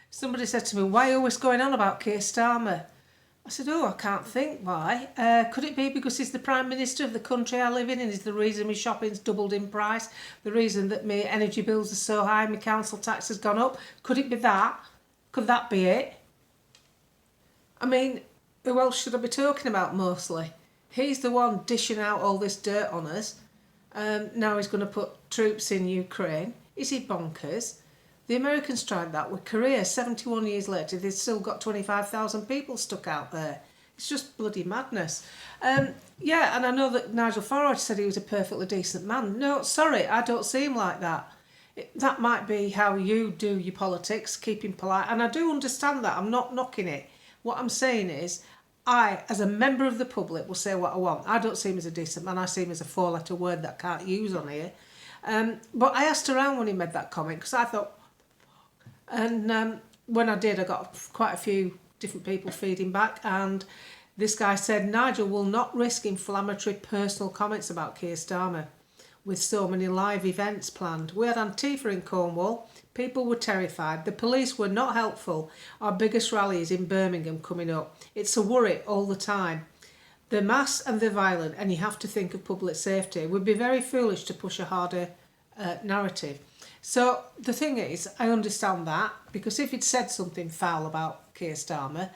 Somebody said to me, why are you always going on about Keir Starmer? I said, I can't think why. Could it be because he's the Prime Minister of the country I live in and is the reason my shopping's doubled in price, the reason that my energy bills are so high, my council tax has gone up? Could it be that? Could that be it? I mean, who else should I be talking about mostly? He's the one dishing out all this dirt on us. Now he's going to put troops in Ukraine. Is he bonkers? The Americans tried that with Keir. 71 years later, they've still got 25,000 people stuck out there. It's just bloody madness. Yeah, and I know that Nigel Farage said he was a perfectly decent man. No, sorry, I don't see him like that. That might be how you do your politics, keeping polite. And I do understand that. I'm not knocking it. What I'm saying is, I, as a member of the public, will say what I want. I don't see him as a decent man. I see him as a four-letter word that I can't use on here. But I asked around when he made that comment because I thought, and when I did, I got quite a few different people feeding back, and this guy said Nigel will not risk inflammatory personal comments about Keir Starmer with so many live events planned. We had Antifa in Cornwall. People were terrified. The police were not helpful. Our biggest rally is in Birmingham coming up. It's a worry all the time. They're mass and they're violent, and you have to think of public safety. It would be very foolish to push a harder narrative. So the thing is, I understand that, because if he'd said something foul about Keir Starmer,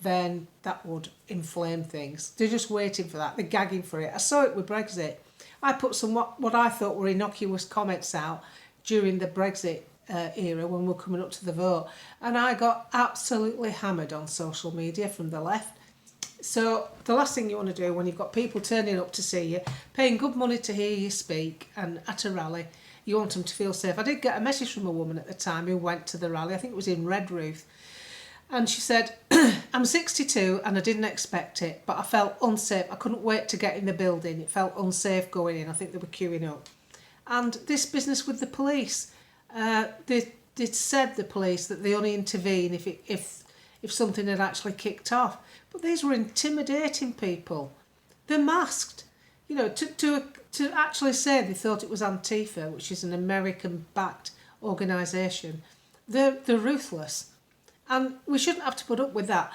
then that would inflame things. They're just waiting for that. They're gagging for it. I saw it with Brexit. I put some what I thought were innocuous comments out during the Brexit era when we were coming up to the vote, and I got absolutely hammered on social media from the left. So the last thing you want to do when you've got people turning up to see you, paying good money to hear you speak, and at a rally, you want them to feel safe. I did get a message from a woman at the time who went to the rally. I think it was in Redruth. And she said, I'm 62 and I didn't expect it, but I felt unsafe. I couldn't wait to get in the building. It felt unsafe going in. I think they were queuing up. And this business with the police, they said, the police, that they only intervene if something had actually kicked off. But these were intimidating people. They're masked. You know, to actually say they thought it was Antifa, which is an American-backed organisation, they're ruthless. And we shouldn't have to put up with that.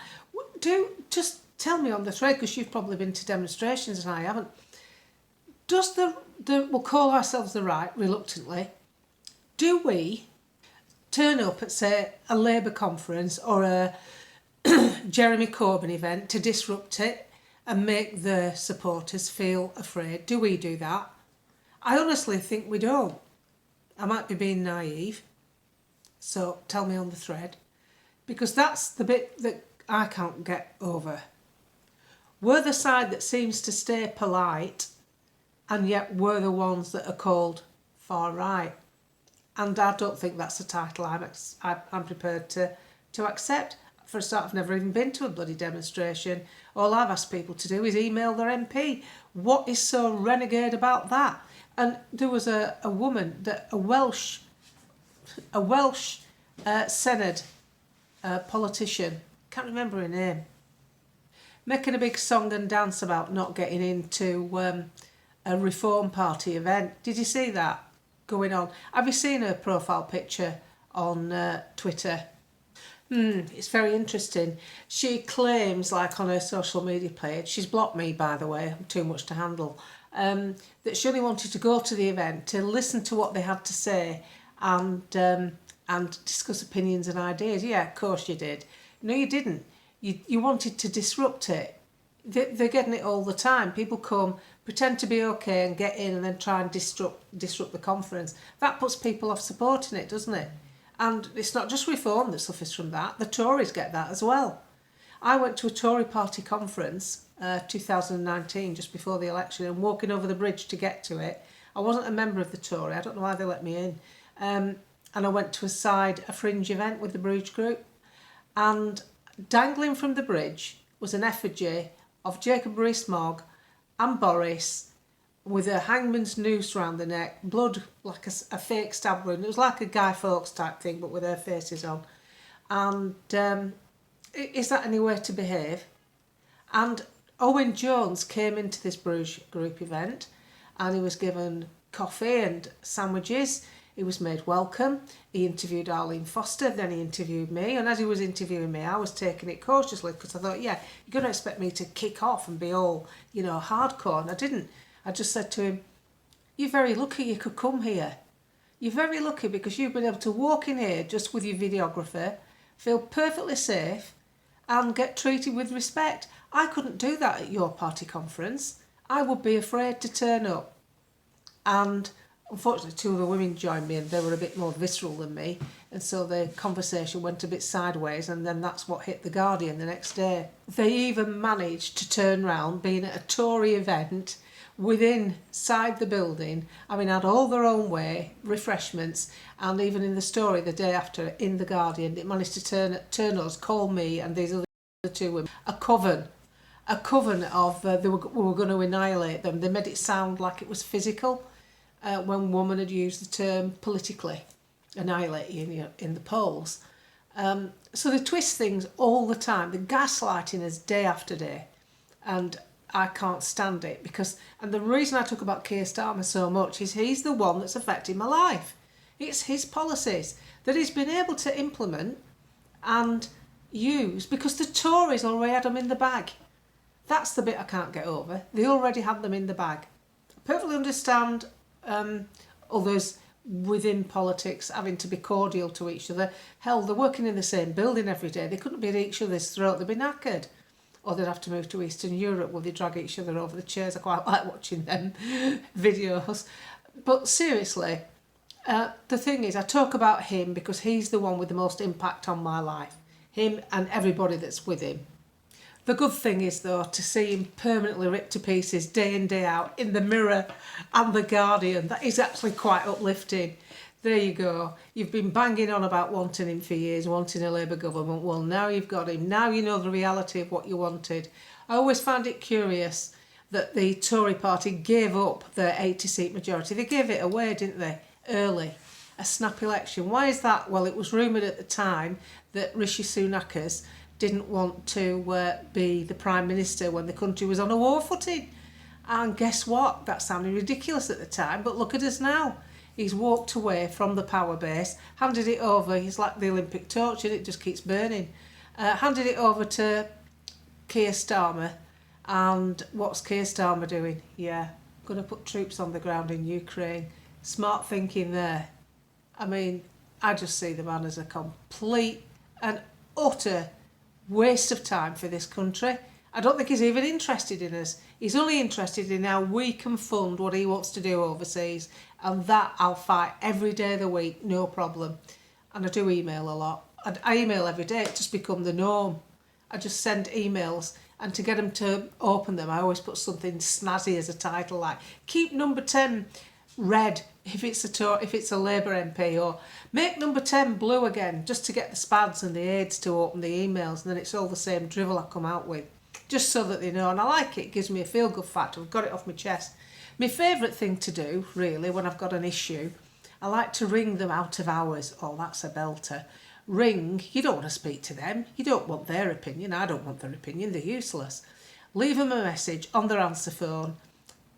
Just tell me on the thread, because you've probably been to demonstrations and I haven't. Does we'll call ourselves the right, reluctantly, do we turn up at, say, a Labour conference or a Jeremy Corbyn event to disrupt it and make the supporters feel afraid? Do we do that? I honestly think we don't. I might be being naive, so tell me on the thread, because that's the bit that I can't get over. We're the side that seems to stay polite, and yet we're the ones that are called far right. And I don't think that's a title I'm prepared to accept. For a start, I've never even been to a bloody demonstration. All I've asked people to do is email their MP. What is so renegade about that? And there was a woman, a Welsh Senate politician, can't remember her name, making a big song and dance about not getting into a Reform Party event. Did you see that going on? Have you seen her profile picture on Twitter? It's very interesting. She claims, like on her social media page, she's blocked me, by the way, I'm too much to handle, that she only wanted to go to the event to listen to what they had to say and discuss opinions and ideas. Yeah, of course you did. No, you didn't. You wanted to disrupt it. They're getting it all the time. People come, pretend to be okay and get in and then try and disrupt the conference. That puts people off supporting it, doesn't it? And it's not just Reform that suffers from that. The Tories get that as well. I went to a Tory party conference 2019, just before the election, and walking over the bridge to get to it. I wasn't a member of the Tory. I don't know why they let me in. And I went to a fringe event with the Bruges group. And dangling from the bridge was an effigy of Jacob Rees-Mogg and Boris, with a hangman's noose round the neck, blood like a fake stab wound. It was like a Guy Fawkes type thing, but with their faces on. And is that any way to behave? And Owen Jones came into this Bruges group event, and he was given coffee and sandwiches. He was made welcome. He interviewed Arlene Foster, then he interviewed me. And as he was interviewing me, I was taking it cautiously because I thought, yeah, you're going to expect me to kick off and be all, hardcore. And I didn't. I just said to him, you're very lucky you could come here. You're very lucky because you've been able to walk in here just with your videographer, feel perfectly safe and get treated with respect. I couldn't do that at your party conference. I would be afraid to turn up. And unfortunately, two of the women joined me and they were a bit more visceral than me. And so the conversation went a bit sideways, and then that's what hit The Guardian the next day. They even managed to turn round, being at a Tory event inside the building, had all their own way, refreshments, and even in the story the day after in The Guardian, it managed to turn us, call me and these other two women, a coven of we were going to annihilate them. They made it sound like it was physical when woman had used the term politically, annihilate you in the polls. So they twist things all the time. They're gaslighting us day after day. And I can't stand it and the reason I talk about Keir Starmer so much is he's the one that's affecting my life. It's his policies that he's been able to implement and use because the Tories already had them in the bag. That's the bit I can't get over. They already had them in the bag. I perfectly understand others within politics having to be cordial to each other. Hell, they're working in the same building every day. They couldn't be at each other's throat. They'd be knackered. Or they'd have to move to Eastern Europe where they drag each other over the chairs. I quite like watching them videos. But seriously, the thing is, I talk about him because he's the one with the most impact on my life. Him and everybody that's with him. The good thing is, though, to see him permanently ripped to pieces day in, day out in the Mirror and The Guardian. That is actually quite uplifting. There you go. You've been banging on about wanting him for years, wanting a Labour government. Well, now you've got him. Now you know the reality of what you wanted. I always find it curious that the Tory party gave up their 80-seat majority. They gave it away, didn't they, early? A snap election. Why is that? Well, it was rumoured at the time that Rishi Sunakers didn't want to be the Prime Minister when the country was on a war footing. And guess what? That sounded ridiculous at the time, but look at us now. He's walked away from the power base, handed it over. He's like the Olympic torch and it just keeps burning. Handed it over to Keir Starmer. And what's Keir Starmer doing? Yeah, going to put troops on the ground in Ukraine. Smart thinking there. I just see the man as a complete and utter waste of time for this country. I don't think he's even interested in us. He's only interested in how we can fund what he wants to do overseas. And that I'll fight every day of the week, no problem. And I do email a lot. I email every day. It's just become the norm. I just send emails. And to get them to open them, I always put something snazzy as a title, like keep number 10 red if it's a Labour MP, or make number 10 blue again, just to get the SPADs and the aides to open the emails. And then it's all the same drivel I come out with, just so that they know. And I like it. It gives me a feel-good factor. I've got it off my chest. My favourite thing to do, really, when I've got an issue, I like to ring them out of hours. Oh, that's a belter. Ring. You don't want to speak to them. You don't want their opinion. I don't want their opinion. They're useless. Leave them a message on their answer phone,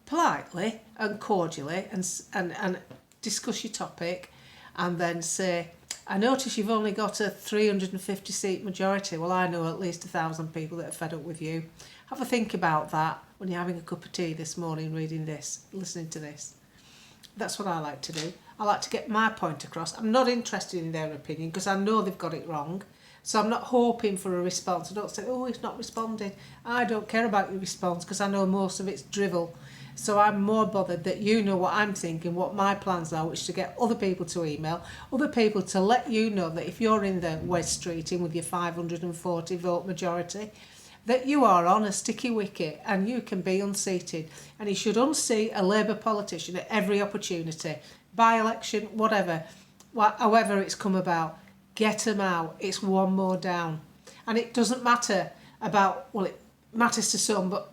politely and cordially, and discuss your topic, and then say, I notice you've only got a 350-seat majority. Well, I know at least 1,000 people that are fed up with you. Have a think about that when you're having a cup of tea this morning, reading this, listening to this. That's what I like to do. I like to get my point across. I'm not interested in their opinion because I know they've got it wrong. So I'm not hoping for a response. I don't say, oh, he's not responding. I don't care about your response because I know most of it's drivel. So I'm more bothered that you know what I'm thinking, what my plans are, which is to get other people to email, other people to let you know that if you're in the West Street in with your 540 vote majority, that you are on a sticky wicket and you can be unseated. And you should unseat a Labour politician at every opportunity, by-election, whatever, however it's come about. Get them out. It's one more down. And it doesn't matter about, well, it matters to some, but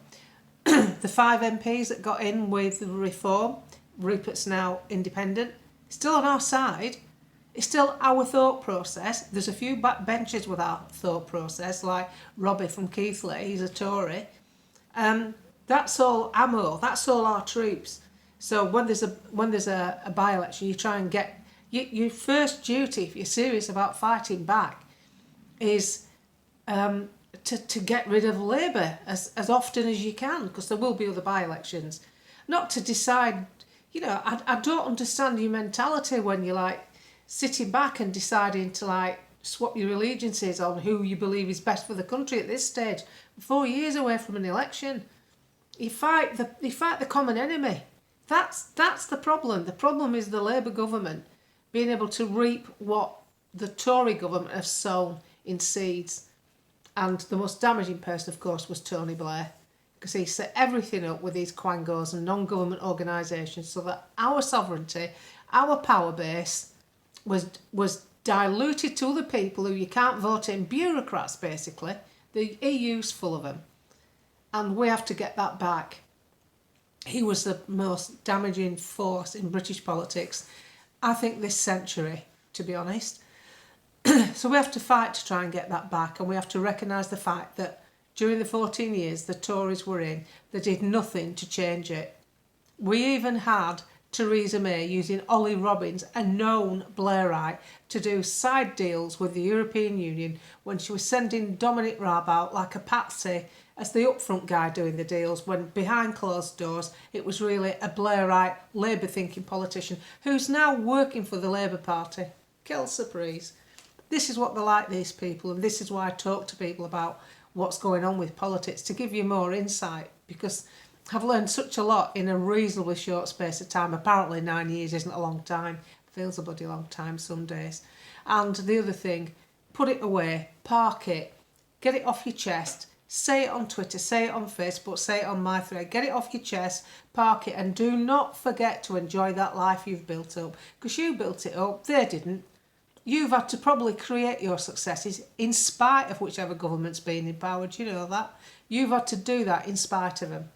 the 5 MPs that got in with the reform, Rupert's now independent, still on our side. It's still our thought process. There's a few backbenchers with our thought process, like Robbie from Keighley, he's a Tory. That's all ammo. That's all our troops. So when there's a by-election, you try and get Your first duty, if you're serious about fighting back, is to get rid of Labour as often as you can, because there will be other by-elections. Not to decide, I don't understand your mentality when you're like sitting back and deciding to like swap your allegiances on who you believe is best for the country at this stage. 4 years away from an election. You fight the common enemy. That's the problem. The problem is the Labour government being able to reap what the Tory government have sown in seeds. And the most damaging person, of course, was Tony Blair, because he set everything up with these quangos and non-government organisations so that our sovereignty, our power base was diluted to other people who you can't vote in, bureaucrats basically. The EU's full of them. And we have to get that back. He was the most damaging force in British politics, I think, this century, to be honest. So we have to fight to try and get that back, and we have to recognise the fact that during the 14 years the Tories were in, they did nothing to change it. We even had Theresa May using Ollie Robbins, a known Blairite, to do side deals with the European Union when she was sending Dominic Raab out like a patsy as the upfront guy doing the deals, when behind closed doors it was really a Blairite, Labour-thinking politician who's now working for the Labour Party. Quelle surprise. This is what they're like, these people, and this is why I talk to people about what's going on with politics, to give you more insight, because I've learned such a lot in a reasonably short space of time. Apparently 9 years isn't a long time. It feels a bloody long time some days. And the other thing, put it away, park it, get it off your chest, say it on Twitter, say it on Facebook, say it on my thread, get it off your chest, park it, and do not forget to enjoy that life you've built up, because you built it up, they didn't. You've had to probably create your successes in spite of whichever government's been in power. Do you know that? You've had to do that in spite of them.